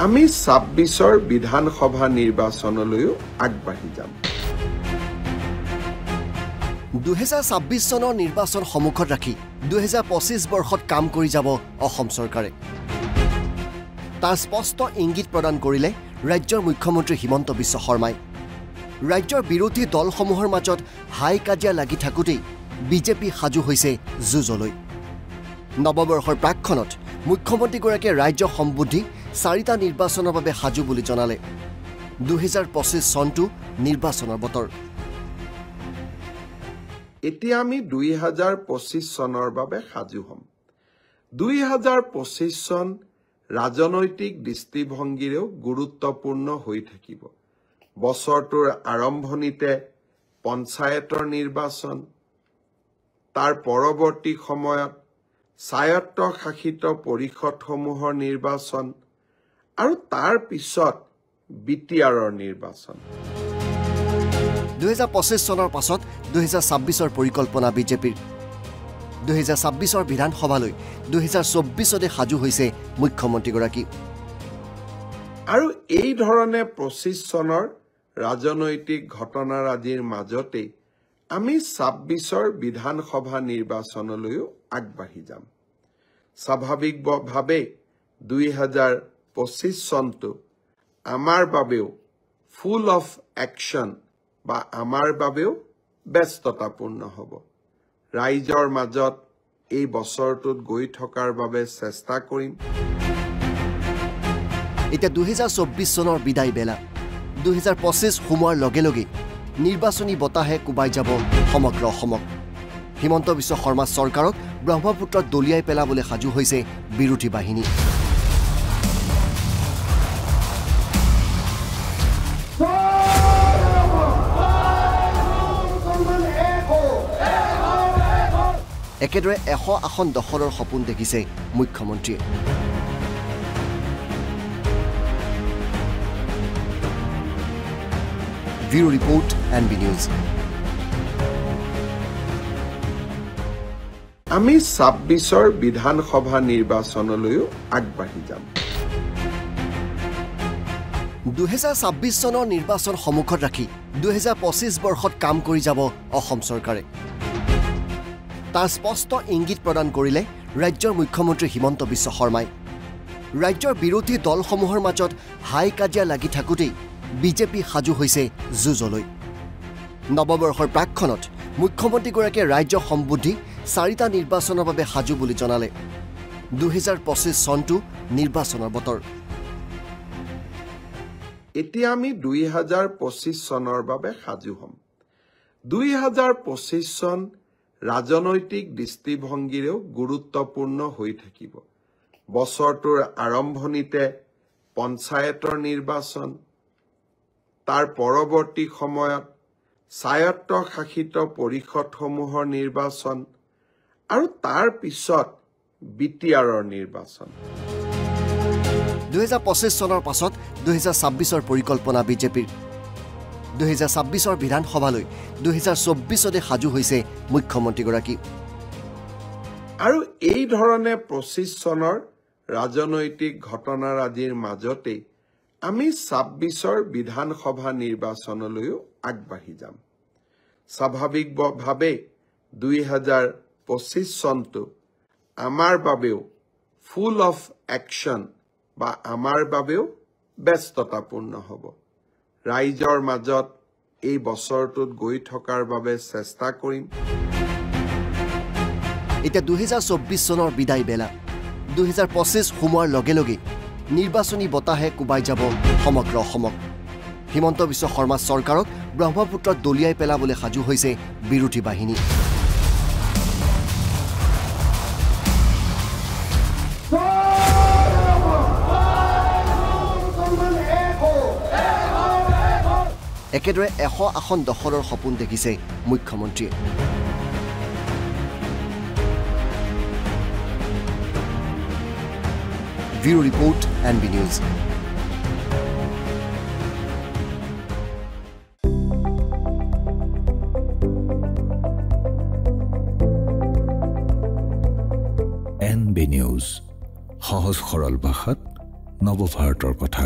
আমি ২৬ৰ বিধানসভা নিৰ্বাচনলৈও আগবাঢ়ি যাম। ২০২৬ চনৰ নিৰ্বাচন সন্মুখত ৰাখি ২০২৫ বৰ্ষত কাম কৰি যাব অসম চৰকাৰে। তাৰ স্পষ্ট ইংগিত প্ৰদান কৰিলে ৰাজ্যৰ মুখ্যমন্ত্ৰী হিমন্ত বিশ্ব শৰ্মাই। ৰাজ্যৰ বিৰোধী দলসমূহৰ মাজত হাই কাজিয়া লাগি থাকোঁতেই বিজেপি সাজু হৈছে যুঁজলৈ। নৱবৰ্ষৰ প্ৰাকখনত মুখ্যমন্ত্ৰীগৰাকীয়ে ৰাজ্য সম্বোধি ৪টা নিৰ্বাচনৰ বাবে সাজু বুলি জনালে। ২০২৫ চনটো নিৰ্বাচনৰ বতৰ। এতিয়া আমি ২০২৫ চনৰ বাবে সাজু হ'ম। ২০২৫ চন ৰাজনৈতিক দৃষ্টিভংগীৰেও গুৰুত্বপূৰ্ণ হৈ থাকিব। বছৰটোৰ আৰম্ভণিতে পঞ্চায়তৰ নিৰ্বাচন, তাৰ পৰৱৰ্তী সময়ত স্বায়ত্তশাসিত পৰিষদসমূহৰ নিৰ্বাচন আৰু তাৰ পিছত বিটিআৰৰ নিৰ্বাচন। ২০২৫ চনৰ পাছত ২০২৬ৰ পৰিকল্পনা বিজেপিৰ। ২০২৬ৰ বিধানসভালৈ ২০২৪তে সাজু হৈছে মুখ্যমন্ত্ৰীগৰাকী। আৰু এই ধৰণে ২৫ চনৰ ৰাজনৈতিক ঘটনাৰাজিৰ মাজতেই আমি ২৬ৰ বিধানসভা নিৰ্বাচনলৈও আগবাঢ়ি যাম। স্বাভাৱিকভাৱে ২০২৫ চনটো আমাৰ বাবেও ফুল অফ একশ্যন বা আমাৰ বাবেও ব্যস্ততাপূৰ্ণ হ'ব। ৰাইজৰ মাজত এই বছৰটোত গৈ থকাৰ বাবে চেষ্টা কৰিম। এতিয়া ২০২৪ চনৰ বিদায় বেলা। ২০২৫ সোমোৱাৰ লগে লগে নিৰ্বাচনী বতাহে কোবাই যাব সমগ্ৰ অসমক। হিমন্ত বিশ্ব শৰ্মা চৰকাৰক ব্ৰহ্মপুত্ৰত দলিয়াই পেলাবলৈ সাজু হৈছে বিৰোধী বাহিনী। একেদৰে ১০০ আসন দখলৰ সপোন দেখিছে মুখ্যমন্ত্ৰীয়ে। Bureau report NB news. আমি ২৬ৰ বিধানসভা নিৰ্বাচনলৈও আগবাঢ়ি যাম। ২০২৬ চনৰ নিৰ্বাচন সন্মুখত ৰাখি ২০২৫ বৰ্ষত কাম কৰি যাব অসম চৰকাৰে। তাৰ স্পষ্ট ইংগিত প্ৰদান কৰিলে ৰাজ্যৰ মুখ্যমন্ত্ৰী হিমন্ত বিশ্ব শৰ্মাই। ৰাজ্যৰ বিৰোধী দলসমূহৰ মাজত হাই কাজিয়া লাগি থাকোঁতেই বিজেপি সাজু হৈছে যুঁজলৈ। নৱবৰ্ষৰ প্ৰাকখনত মুখ্যমন্ত্ৰীগৰাকীয়ে ৰাজ্য সম্বোধি ৪টা নিৰ্বাচনৰ বাবে সাজু বুলি জনালে। ২০২৫ চনটো নিৰ্বাচনৰ বতৰ। এতিয়া আমি ২০২৫ চনৰ বাবে সাজু হ'ম। ২০২৫ চন ৰাজনৈতিক দৃষ্টিভংগীৰেও গুৰুত্বপূৰ্ণ হৈ থাকিব। বছৰটোৰ আৰম্ভণিতে পঞ্চায়তৰ নিৰ্বাচন, তাৰ পৰৱৰ্তী সময়ত স্বায়ত্তশাসিত পৰিষদসমূহৰ নিৰ্বাচন আৰু তাৰ পিছত বিটিআৰৰ নিৰ্বাচন। ২০২৫ চনৰ পাছত ২০২৬ৰ পৰিকল্পনা বিজেপিৰ। ২০২৬ৰ বিধানসভালৈ ২০২৪তে সাজু হৈছে মুখ্যমন্ত্ৰীগৰাকী। আৰু এই ধৰণে ২৫ চনৰ ৰাজনৈতিক ঘটনাৰাজিৰ মাজতেই আমি ২৬ৰ বিধানসভা নিৰ্বাচনলৈও আগবাঢ়ি যাম। স্বাভাৱিকভাৱে ২০২৫ চনটো আমাৰ বাবেও ফুল অফ একশ্যন বা আমাৰ বাবেও ব্যস্ততাপূৰ্ণ হ'ব। ৰাইজৰ মাজত এই বছৰটোত গৈ থকাৰ বাবে চেষ্টা কৰিম। এতিয়া ২০২৪ চনৰ বিদায় বেলা। ২০২৫ সোমোৱাৰ লগে লগে নিৰ্বাচনী বতাহে কোবাই যাব সমগ্ৰ অসমক। হিমন্ত বিশ্ব শৰ্মা চৰকাৰক ব্ৰহ্মপুত্ৰত দলিয়াই পেলাবলৈ সাজু হৈছে বিৰোধী বাহিনী। একেদৰে ১০০ আসন দখলৰ সপোন দেখিছে মুখ্যমন্ত্ৰীয়ে। Bureau report NB news. NB news, সহজ সৰল ভাষাত নৱভাৰতৰ কথা।